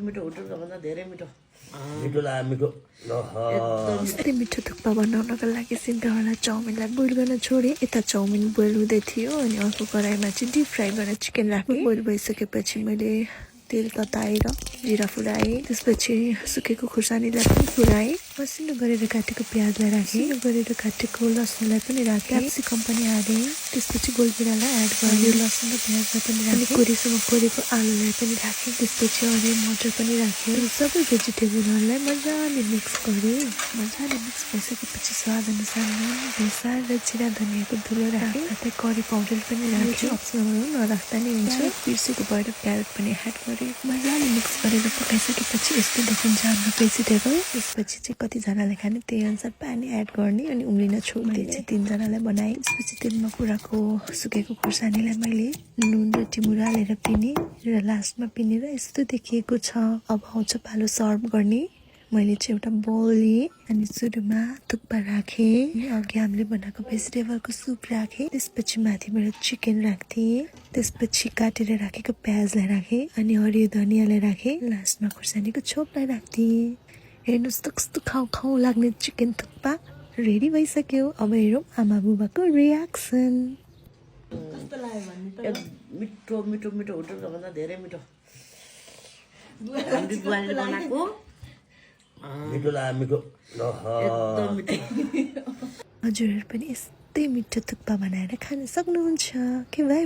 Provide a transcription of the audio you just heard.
मिठो होटलको भन्दा धेरै मिठो मिठो लाग्यो मिठो यस्तै मिठो थुक्पा बनाउनको लागि सिन्धुवाला चाउमिनलाई बोइल गर्न छोडेँ। यता चाउमिन बोइल हुँदै थियो अनि अर्को कराईमा चाहिँ डिप फ्राई गरेर चिकन राखेँ। बोइल भइसकेपछि मैले तेल तताएर जिरा फुलाएँ, त्यसपछि सुकेको खुर्सानीलाई पनि फुलाएँ, मसिनो गरेर काटेको प्याजलाई राखेँ, गरेर काटेको लसुनलाई पनि राखेँ, क्याप्सिकम पनि हालेँ, त्यसपछि गोलजिरालाई एड गरेँ, लसुन र प्याजलाई पनि राखेँ, कोरेसम्म कोरेको आलुलाई पनि राखेँ, त्यसपछि हरियो मटर पनि राखेँ। सबै भेजिटेबलहरूलाई मजाले मिक्स गरेँ। मजाले मिक्स भइसकेपछि स्वाद अनुसार नुन, बेसार र जिरा धनियाँको धुलो राखेँ, साथै करी पाउडर पनि राखेँ, अप्सनल हो नराख्दा नि हुन्छ। बिर्सेको भएर क्यारेट पनि एड गरेँ। मजाले मिक्स गरेर पकाइसकेपछि यस्तो देखिन्छ हाम्रो भेजिटेबल। त्यसपछि चाहिँ कतिजनाले खाने त्यही अनुसार पानी एड गर्ने अनि उम्लिन छोड्दै चाहिँ 3 जनालाई बनाएँ। त्यसपछि तेलमा पुराको सुकेको खुर्सानीलाई मैले नुन र टिमुरा हालेर पिनेँ र लास्टमा पिनेर यस्तो देखिएको छ। अब आउँछ पालो सर्भ गर्ने। मैले चाहिँ एउटा बोल लिएँ अनि सुरुमा थुक्पा राखेँ, अघि हामीले बनाएको भेजिटेबलको सुप राखेँ, त्यसपछि माथिबाट चिकन राख्थेँ, त्यसपछि काटेर राखेको प्याजलाई राखेँ अनि हरियो धनियाँलाई राखेँ, लास्टमा खुर्सानीको छोपलाई राख्थेँ। हेर्नुहोस् त कस्तो खाउ खाउ लाग्ने चिकन थुक्पा रेडी भइसक्यो। अब हेरौँ आमा बुबाको रियाक्सन। मिठो मिठो मिठो होटलको भन्दा धेरै मिठो हामी बुवाले बनाएको मिठो लाग्यो मिठो एकदम मिठो हजुरहरू पनि यस्तै मिठो थुक्पा बनाएर खान सक्नुहुन्छ के भाइ।